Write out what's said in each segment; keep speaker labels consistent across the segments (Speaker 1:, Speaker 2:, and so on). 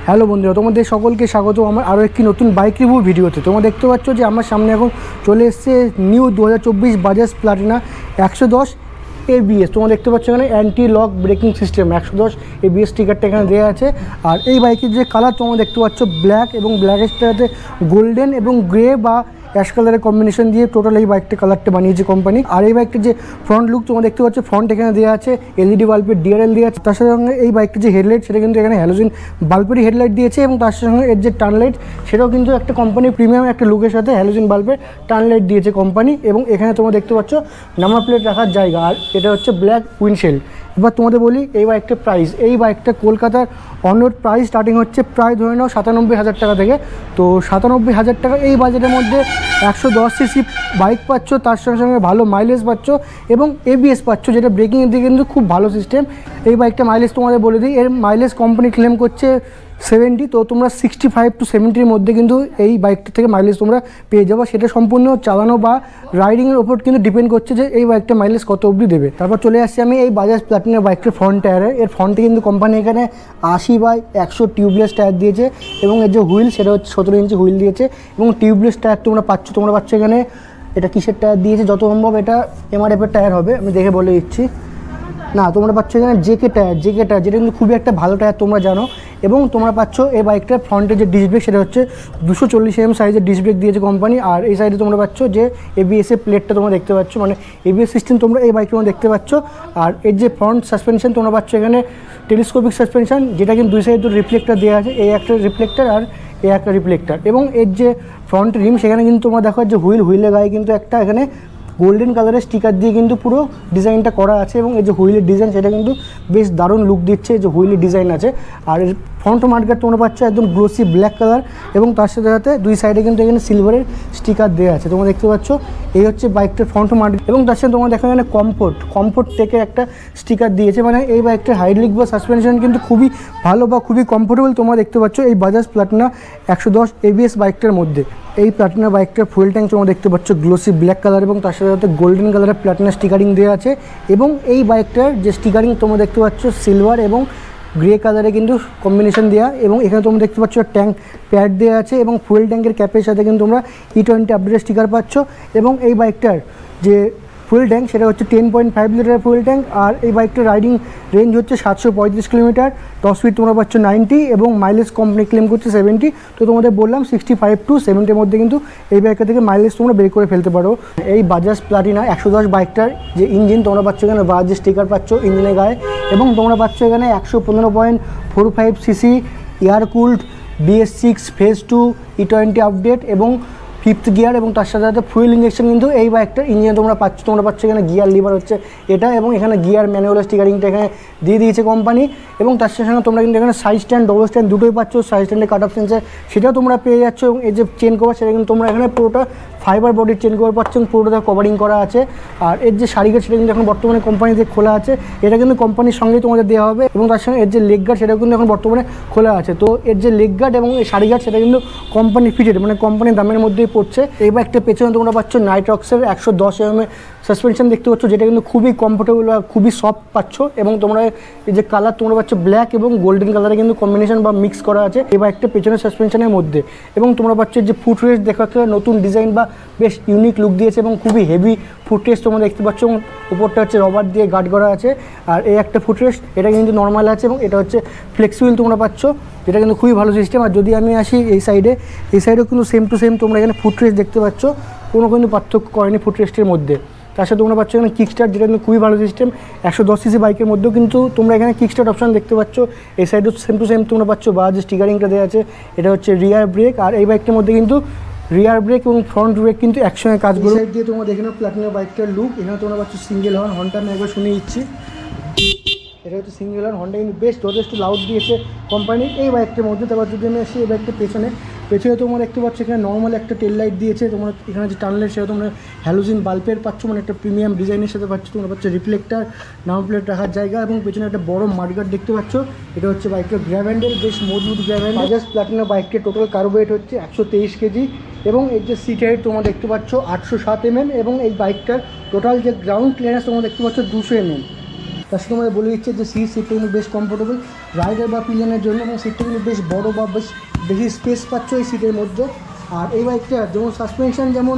Speaker 1: Hello বন্ধুরা, তোমাদের সকলকে স্বাগত আমার আরও একটি নতুন বাইক রিভিউ ভিডিওতে। তোমরা দেখতে পাচ্ছ যে আমার সামনে এখন চলে এসছে নিউ 2024 বাজাজ প্লাটিনা 110 ABS। তোমরা দেখতে পাচ্ছ এখানে anti lock braking system 110 ABS স্টিকারটা এখানে দেওয়া আছে। আর এই বাইকের যে কালার তোমরা দেখতে পাচ্ছ ব্ল্যাক, এবং ব্ল্যাকের সাথে গোল্ডেন এবং গ্রে বা অ্যাশ কালারের কম্বিনেশন দিয়ে টোটাল এই বাইকটা কালারটা বানিয়েছে কোম্পানি। আর এই বাইকটির যে ফ্রন্ট লুক তোমরা দেখতে পাচ্ছ, ফ্রন্ট এখানে দেওয়া আছে এলইডি বাল্বের ডিআরএল দেওয়া আছে। তার সঙ্গে এই বাইকটির যে হেডলাইট সেটা কিন্তু এখানে হ্যালোজেন বাল্বেরই হেডলাইট দিয়েছে, এবং তার সঙ্গে এর যে টার্নলাইট সেটাও কিন্তু একটা কোম্পানি প্রিমিয়াম একটা লুকের সাথে হ্যালোজেন বাল্বের টার্নলাইট দিয়েছে কোম্পানি। এবং এখানে তোমরা দেখতে পাচ্ছ নাম্বার প্লেট রাখার জায়গা, আর এটা হচ্ছে ব্ল্যাক উইন্ডশিল্ড। এবার তোমাদের বলি এই বাইকটার প্রাইস। এই বাইকটা কলকাতার অন রোড প্রাইস স্টার্টিং হচ্ছে প্রায় ধরে নাও 97,000 টাকা থেকে। তো 97,000 টাকা এই বাজেটের মধ্যে 110 সিসি বাইক পাচ্ছ, তার সঙ্গে সঙ্গে ভালো মাইলেজ পাচ্ছ এবং ABS পাচ্ছ, যেটা ব্রেকিংয়ের দিকে কিন্তু খুব ভালো সিস্টেম। এই বাইকটা মাইলেজ তোমাদের বলে দিই, এর মাইলেজ কোম্পানি ক্লেম করছে 70। তো তোমরা 65 to 70-র মধ্যে কিন্তু এই বাইকটা থেকে মাইলেজ তোমরা পেয়ে যাবো। সেটা সম্পূর্ণ চালানো বা রাইডিংয়ের ওপর কিন্তু ডিপেন্ড করছে যে এই বাইকটা মাইলেজ কত অবধি দেবে। তারপর চলে আসছি আমি এই বাজাজ প্লাটিনা বাইকটার ফ্রন্ট টায়ারে। এর ফ্রন্টে কিন্তু কোম্পানি এখানে 80/100 টিউবলেস টায়ার দিয়েছে, এবং এর যে হুইল সেটা হচ্ছে 17 ইঞ্চি হুইল দিয়েছে, এবং টিউবলেস টায়ার তোমরা পাচ্ছ এখানে। এটা কিসের টায়ার দিয়েছে? যত সম্ভব এটা MRF-এর টায়ার হবে, আমি দেখে বলে দিচ্ছি। না, তোমরা পাচ্ছ এখানে জেকে টায়ার, যেটা কিন্তু খুবই একটা ভালো টায়ার তোমরা জানো। এবং তোমরা পাচ্ছ এই বাইকটার ফ্রন্টের যে ডিস্ক ব্রেক সেটা হচ্ছে 240 mm সাইজের ডিস্ক ব্রেক দিয়েছে কোম্পানি। আর এই সাইডে তোমরা পাচ্ছ যে ABS-এর প্লেটটা তোমরা দেখতে পাচ্ছ, মানে ABS সিস্টেম তোমরা এই বাইকটা তোমরা দেখতে পাচ্ছ। আর এর যে ফ্রন্ট সাসপেনশন তোমরা পাচ্ছ এখানে টেলিস্কোপিক সাসপেনশন, যেটা কিন্তু দুই সাইডে রিফ্লেক্টার দেওয়া আছে, এই একটা রিফ্লেক্টার আর এই একটা রিফ্লেক্টার। এবং এর যে ফ্রন্ট রিম সেখানে কিন্তু তোমরা দেখো যে হুইলের গায়ে কিন্তু একটা এখানে গোল্ডেন কালারের স্টিকার দিয়ে কিন্তু পুরো ডিজাইনটা করা আছে, এবং এই যে হুইলের ডিজাইন সেটা কিন্তু বেশ দারুণ লুক দিচ্ছে, যে হুইলের ডিজাইন আছে। আর এর ফ্রন্ট মার্কেট তোমরা পাচ্ছ একদম গ্লোসি ব্ল্যাক কালার, এবং তার সাথে সাথে দুই সাইডে কিন্তু এখানে সিলভারের স্টিকার দেওয়া আছে। তোমরা দেখতে পাচ্ছ এই হচ্ছে বাইকটার ফ্রন্ট মার্কেট। এবং তার সাথে তোমরা দেখো এখানে কমফোর্ট থেকে একটা স্টিকার দিয়েছে, মানে এই বাইকটার হাইড্রোলিক বা সাসপেনশন কিন্তু খুবই ভালো বা খুবই কমফোর্টেবল তোমরা দেখতে পাচ্ছ এই বাজাজ প্লাটিনা 110 ABS বাইকটার মধ্যে। এই প্লাটিনা বাইকটার ফুয়েল ট্যাঙ্ক তোমরা দেখতে পাচ্ছ গ্লোসি ব্ল্যাক কালার, এবং তার সাথে সাথে গোল্ডেন কালারের প্লাটিনা স্টিকারিং দেওয়া আছে। এবং এই বাইকটার যে স্টিকারিং তোমরা দেখতে পাচ্ছ সিলভার এবং গ্রে কালারে কিন্তু কম্বিনেশন দেওয়া, এবং এখানে তোমরা দেখতে পাচ্ছ ট্যাঙ্ক প্যাড দেওয়া আছে, এবং ফুয়েল ট্যাঙ্কের ক্যাপের সাথে কিন্তু তোমরা E20 আপডেটের স্টিকার পাচ্ছ। এবং এই বাইকটার যে ফুয়েল ট্যাঙ্ক সেটা হচ্ছে 10.5 লিটারের ফুয়েল ট্যাঙ্ক। আর এই বাইকটার রাইডিং রেঞ্জ হচ্ছে 735 কিলোমিটার, টপ স্পিড তোমরা পাচ্ছ 90, এবং মাইলেজ কোম্পানি ক্লেম করছে 70। তো তোমাদের বললাম 65 to 70-র মধ্যে কিন্তু এই বাইকটা থেকে মাইলেজ তোমরা বের করে ফেলতে পারো। এই বাজাজ প্লাটিনা 110 বাইকটার যে ইঞ্জিন তোমরা পাচ্ছ এখানে বাজাজ স্টিকার পাচ্ছ ইঞ্জিনের গায়ে, এবং তোমরা পাচ্ছ এখানে 115.45 CC air cooled BS6 phase 2 E20 update এবং 5th গিয়ার, এবং তার সাথে সাথে ফুয়েল ইঞ্জেকশন কিন্তু এই বাইকটার ইঞ্জিনে তোমরা পাচ্ছ এখানে গিয়ার লিভার হচ্ছে এটা, এবং এখানে গিয়ার ম্যানুয়াল স্টিকারিংটা এখানে দিয়ে দিয়েছে কোম্পানি। এবং তার সঙ্গে তোমরা কিন্তু এখানে সাইড স্ট্যান্ড ডবল স্ট্যান্ড দুটোই পাচ্ছ, সাইড স্ট্যান্ডে কাট অফ সেন্সার সেটাও তোমরা পেয়ে যাচ্ছ, এবং এই যে চেন কভার সেটা কিন্তু তোমরা এখানে পুরোটা ফাইবার বডির চেন কভার পাচ্ছ, পুরোটা কভারিং করা আছে। আর এর যে শাড়ি গার্ড সেটা কিন্তু এখন বর্তমানে কোম্পানিতে খোলা আছে, এটা কিন্তু কোম্পানির সঙ্গেই তোমাদের দেওয়া হবে। এবং তার সঙ্গে এর যে লেগ গার্ড সেটাও কিন্তু এখন বর্তমানে খোলা আছে। তো এর যে লেগ গার্ড এবং এই শাড়ি গার্ড সেটা কিন্তু কোম্পানি ফিটেড, মানে কোম্পানির দামের মধ্যেই পড়ছে। এই বাইকটার পেছনে তোমরা পাচ্ছ নাইট্রক্সের 110 mm সাসপেনশন দেখতে পাচ্ছ, যেটা কিন্তু খুবই কমফোর্টেবল আর খুবই সফট পাচ্ছ। এবং তোমরা এই যে কালার তোমরা পাচ্ছ ব্ল্যাক এবং গোল্ডেন কালারে কিন্তু কম্বিনেশন বা মিক্স করা আছে এই বাইকটা পেছনের সাসপেনশনের মধ্যে। এবং তোমরা পাচ্ছ যে ফুট রেস্ট দেখো একটা নতুন ডিজাইন বা বেশ ইউনিক লুক দিয়েছে, এবং খুবই হেভি ফুট রেস্ট তোমরা দেখতে পাচ্ছ, এবং উপরটা হচ্ছে রবার দিয়ে গার্ড করা আছে। আর এই একটা ফুট রেস্ট এটা কিন্তু নর্মাল আছে, এবং এটা হচ্ছে ফ্লেক্সিবল তোমরা পাচ্ছ, যেটা কিন্তু খুবই ভালো সিস্টেম। আর যদি আমি আসি এই সাইডেও কিন্তু সেম টু সেম তোমরা এখানে ফুট রেস্ট দেখতে পাচ্ছ, কোনো কিন্তু পার্থক্য করেনি ফুট রেস্টের মধ্যে। তার সাথে তোমরা পাচ্ছ এখানে কিক স্টার্ট, যেটা কিন্তু খুবই ভালো সিস্টেম। 110 সিসি বাইকের মধ্যেও কিন্তু তোমরা এখানে কিক স্টার্ট অপশন দেখতে পাচ্ছ। এই সাইডেও সেম টু সেম তোমরা পাচ্ছ বাজাজ স্টিকারিংটা দেওয়া আছে, এটা হচ্ছে রিয়ার ব্রেক। আর এই বাইকটার মধ্যে কিন্তু রিয়ার ব্রেক এবং ফ্রন্ট ব্রেক কিন্তু একসঙ্গে কাজ করে। সাইড দিয়ে তোমরা দেখে নাও প্লাটিনা বাইকটার লুক। এখানে তোমরা পাচ্ছ সিঙ্গেল হর্নটা আমি একবার শুনে দিচ্ছি, এটা হচ্ছে সিঙ্গেল হর্নটা কিন্তু বেশ যথেষ্ট লাউড দিয়েছে কোম্পানি এই বাইকটার মধ্যে। তারপর যদি আমি আসি এই বাইকটার পেছনে তোমরা দেখতে পাচ্ছ এখানে নর্মাল একটা টেল লাইট দিয়েছে, তোমরা এখানে যে টার্নলাইট সেটা তোমরা হ্যালোজিন বাল্বের পাচ্ছ, মানে একটা প্রিমিয়াম ডিজাইনের সাথে পাচ্ছ। তোমরা পাচ্ছ রিফ্লেক্টার, নাম্বার প্লেট রাখার জায়গা, এবং পেছনে একটা বড় মাডগার্ড দেখতে পাচ্ছ। এটা হচ্ছে বাইকটার গ্র্যাব হ্যান্ডেল, বেশ মজবুত গ্র্যাব হ্যান্ডেল। বাজাজ প্লাটিনা বাইকটির টোটাল কার্বো ওয়েট হচ্ছে 123 কেজি, এবং এর যে সিট হাইট তোমরা দেখতে পাচ্ছ 807 mm, এবং এই বাইকটার টোটাল যে গ্রাউন্ড ক্লিয়ারেন্স তোমরা দেখতে পাচ্ছ 200 mm। তার সাথে আমাদের বলে দিচ্ছে যে সিটটা কিন্তু বেশ কমফোর্টেবল রাইডার বা পিলিয়নের জন্য, এবং সিটটা কিন্তু বেশ বড় বা বেশ বেশি স্পেস পাচ্ছ এই সিটের মধ্যে। আর এই বাইকটা যেমন সাসপেনশন যেমন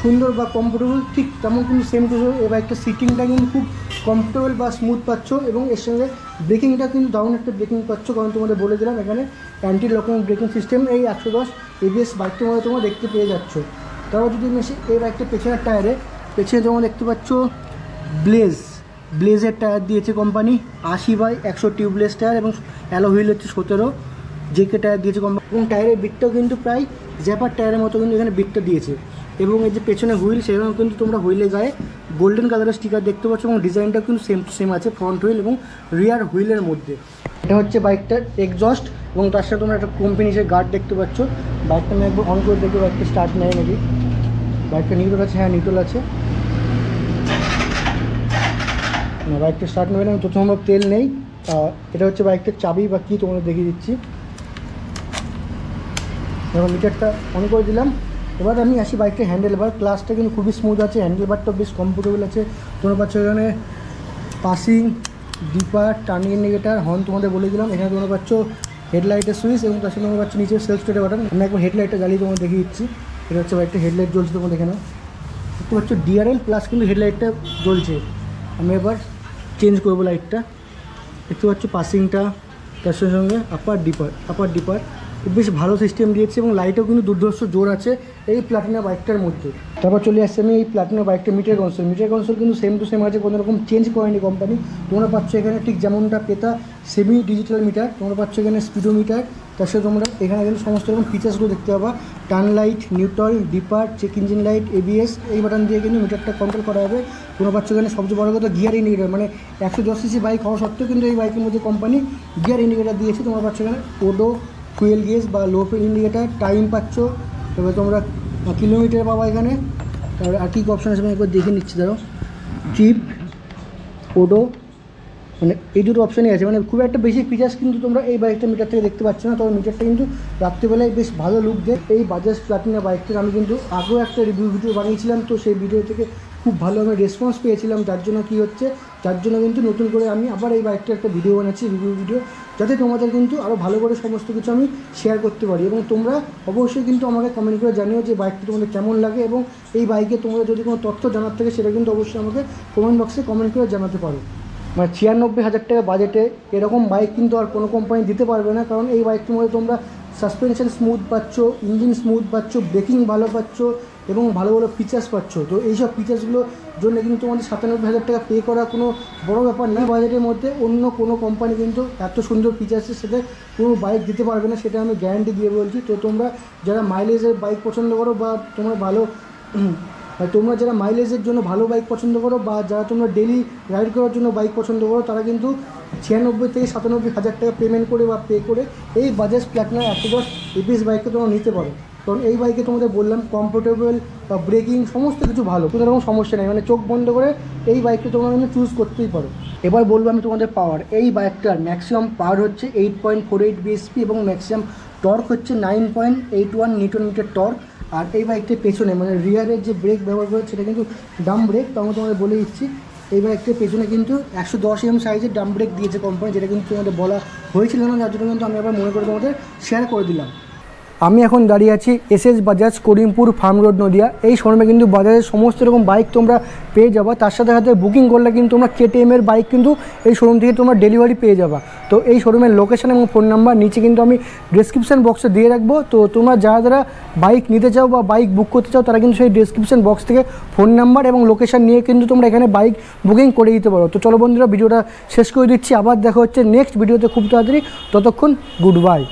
Speaker 1: সুন্দর বা কমফোর্টেবল, ঠিক তেমন কিন্তু সেম টু এই বাইকটা সিটিংটা কিন্তু খুব কমফোর্টেবল বা স্মুথ পাচ্ছ, এবং এর সঙ্গে ব্রেকিংটা কিন্তু দারুণ একটা ব্রেকিং পাচ্ছ, কারণ তোমাদের বলে দিলাম এখানে অ্যান্টি লকিং ব্রেকিং সিস্টেম এই 110 ABS বাইকটার মধ্যে তোমরা দেখতে পেয়ে যাচ্ছ। তারপর যদি আমি এই বাইকটা পেছনের টায়ারে, পেছনে তোমরা দেখতে পাচ্ছ ব্লেজের টায়ার দিয়েছে কোম্পানি 80/100 টিউবলেস টায়ার, এবং অ্যালো হুইল হচ্ছে 17 জেকে টায়ার দিয়েছে কোম্পানি, এবং টায়ারের বিটটাও কিন্তু প্রায় জ্যাপার টায়ারের মতো কিন্তু এখানে বিটটা দিয়েছে। এবং এই যে পেছনে হুইল, সেখানেও কিন্তু তোমরা হুইলের গায়ে গোল্ডেন কালারের স্টিকার দেখতে পাচ্ছ, এবং ডিজাইনটাও কিন্তু সেম টু সেম আছে ফ্রন্ট হুইল এবং রিয়ার হুইলের মধ্যে। এটা হচ্ছে বাইকটার এক্সজস্ট, এবং তার সাথে তোমরা একটা কোম্পানির গার্ড দেখতে পাচ্ছ। বাইকটা আমি একবার অন করে দেখবো বাইকটা স্টার্ট নেয় নাকি। বাইকটা নিউট্রাল আছে, হ্যাঁ নিউট্রাল আছে, না বাইকটা স্টার্ট নেবে না, তো সম্ভব তেল নেই। এটা হচ্ছে বাইকটার চাবি বা কি তোমাদের দেখিয়ে দিচ্ছি। এবার মিটারটা অন করে দিলাম। এবার আমি আসি বাইকটা হ্যান্ডেলবার, ক্লাসটা কিন্তু খুবই স্মুথ আছে, হ্যান্ডেলবারটা বেশ কমফোর্টেবল আছে। তোমরা পাচ্ছ এখানে পাসিং, ডিপার, টার্নিং ইন্ডিকেটার, হর্ন তোমাদের বলে দিলাম। এখানে তোমরা পাচ্ছ হেডলাইটের সুইচ, এবং তার সাথে তোমরা পাচ্ছ নিচে সেলফ স্টার্টের বাটন। আমি একবার হেডলাইটটা জ্বালিয়ে তোমাদের দেখিয়ে দিচ্ছি। এটা হচ্ছে বাইকটা হেডলাইট জ্বলছে, তোমরা দেখে নাও, দেখতে পাচ্ছ ডিআরএল প্লাস কিন্তু হেডলাইটটা জ্বলছে। আমি এবার চেঞ্জ করবো লাইটটা, দেখতে পাচ্ছ পাসিংটা, তার সঙ্গে আপার ডিপার বেশ ভালো সিস্টেম দিয়েছে, এবং লাইটও কিন্তু দুর্ধর্ষ জোর আছে এই প্লাটিনা বাইকটার মধ্যে। তারপর চলে আসছে আমি এই প্লাটিনা বাইকটা মিটার কনসোল কিন্তু সেম টু সেম আছে, কোনো রকম চেঞ্জ করেনি কোম্পানি। তোমরা পাচ্ছ এখানে ঠিক যেমনটা পেতা সেমি ডিজিটাল মিটার, তোমরা পাচ্ছ এখানে স্পিডোমিটার, তার সাথে তোমরা এখানে কিন্তু সমস্ত রকম ফিচার্সগুলো দেখতে পাবা। Turn light, neutral, dipper, check engine light, ABS, এই বাটন দিয়ে কিন্তু মিটারটা কন্ট্রোল করা হবে। তোমরা পাচ্ছ এখানে সবচেয়ে বড় কথা গিয়ার ইন্ডিকেটার, মানে 110cc বাইক হওয়া সত্ত্বেও কিন্তু এই বাইকের মধ্যে কোম্পানি গিয়ার ইন্ডিকেটার দিয়েছে। তোমরা পাচ্ছ এখানে ওডো, ফুয়েল গেজ বা লো ফুয়েল ইন্ডিকেটার, টাইম পাচ্ছ, তবে তোমরা কিলোমিটার পাবা এখানে। তারপরে আর কী অপশান আছে আমি একবার দেখে নিচ্ছি, ধরো ট্রিপ, ওডো, মানে এই দুটো অপশানই আছে, মানে খুব একটা বেশি ফিচার্স কিন্তু তোমরা এই বাইকটা মিটার থেকে দেখতে পাচ্ছ না। তবে মিটারটা কিন্তু রাত্রিবেলায় বেশ ভালো লুক দেয়। এই বাজাজ প্লাটিনা বাইকটার আমি কিন্তু আগেও একটা রিভিউ ভিডিও বানিয়েছিলাম, তো সেই ভিডিও থেকে খুব ভালো আমি রেসপন্স পেয়েছিলাম, যার জন্য কিন্তু নতুন করে আমি আবার এই বাইকটার একটা ভিডিও বানাচ্ছি, রিভিউ ভিডিও, যাতে তোমাদের কিন্তু আরও ভালো করে সমস্ত কিছু আমি শেয়ার করতে পারি। এবং তোমরা অবশ্যই কিন্তু আমাকে কমেন্ট করে জানিও যে বাইকটা তোমাদের কেমন লাগে, এবং এই বাইকে তোমরা যদি কোনো তথ্য জানার থাকে সেটা কিন্তু অবশ্যই আমাকে কমেন্ট বক্সে কমেন্ট করে জানাতে পারো। মানে 96,000 টাকা বাজেটে এরকম বাইক কিন্তু আর কোনো কোম্পানি দিতে পারবে না, কারণ এই বাইকটির মধ্যে তোমরা সাসপেনশন স্মুথ পাচ্ছ, ইঞ্জিন স্মুথ পাচ্ছ, ব্রেকিং ভালো পাচ্ছ, এবং ভালো ভালো ফিচার্স পাচ্ছ। তো এইসব ফিচার্সগুলোর জন্য কিন্তু তোমাদের 97,000 টাকা পে করা কোনো বড় ব্যাপার না। বাজেটের মধ্যে অন্য কোনো কোম্পানি কিন্তু এত সুন্দর ফিচার্সের সাথে কোনো বাইক দিতে পারবে না, সেটা আমি গ্যারান্টি দিয়ে বলছি। তো তোমরা যারা মাইলেজের বাইক পছন্দ করো, বা তোমরা যারা মাইলেজের জন্য ভালো বাইক পছন্দ করো, বা যারা তোমরা ডেলি রাইড করার জন্য বাইক পছন্দ করো, তারা কিন্তু 96 থেকে 97,000 টাকা পেমেন্ট করে বা পে করে এই বাজাজ প্লাটিনা 110 ABS বাইককে তোমরা নিতে পারো। কারণ এই বাইকে তোমাদের বললাম কমফোর্টেবল বা ব্রেকিং সমস্ত কিছু ভালো, কোনো রকম সমস্যা নেই, মানে চোখ বন্ধ করে এই বাইকটা তোমরা কিন্তু চুজ করতেই পারো। এবার বলবো আমি তোমাদের পাওয়ার। এই বাইকটার ম্যাক্সিমাম পাওয়ার হচ্ছে 8.48 bhp, এবং ম্যাক্সিমাম টর্ক হচ্ছে 9.81 নিউটন মিটার টর্ক। আর এই বাইকটির পেছনে মানে রিয়ারের যে ব্রেক ব্যবহার করে সেটা কিন্তু ডাম ব্রেক, তো আমরা তোমাদের বলে দিচ্ছি। এই বাইকটির পেছনে কিন্তু 110 mm সাইজের ডাম ব্রেক দিয়েছে কোম্পানি, যেটা কিন্তু তোমাদের বলা হয়েছিল না, যার জন্য কিন্তু আমি আবার মনে করে তোমাদের শেয়ার করে দিলাম। আমি এখন দাঁড়িয়ে আছি SS Bajaj Karimpur farm road Nadia. এই শোরুমে কিন্তু বাজাজের সমস্ত রকম বাইক তোমরা পেয়ে যাবা, তার সাথে সাথে বুকিং করলে কিন্তু তোমরা KTM-এর বাইক কিন্তু এই শোরুম থেকে তোমরা ডেলিভারি পেয়ে যাবা। তো এই শোরুমের লোকেশন এবং ফোন নাম্বার নিচে কিন্তু আমি ডেসক্রিপশন বক্সে দিয়ে রাখবো। তো তোমরা যারা বাইক নিতে চাও বা বাইক বুক করতে চাও, তারা কিন্তু সেই ডেসক্রিপশন বক্স থেকে ফোন নাম্বার এবং লোকেশন নিয়ে কিন্তু তোমরা এখানে বাইক বুকিং করে দিতে পারো। তো চলো বন্ধুরা, ভিডিওটা শেষ করে দিচ্ছি, আবার দেখা হচ্ছে নেক্সট ভিডিওতে খুব তাড়াতাড়ি। ততক্ষণ গুড বাই।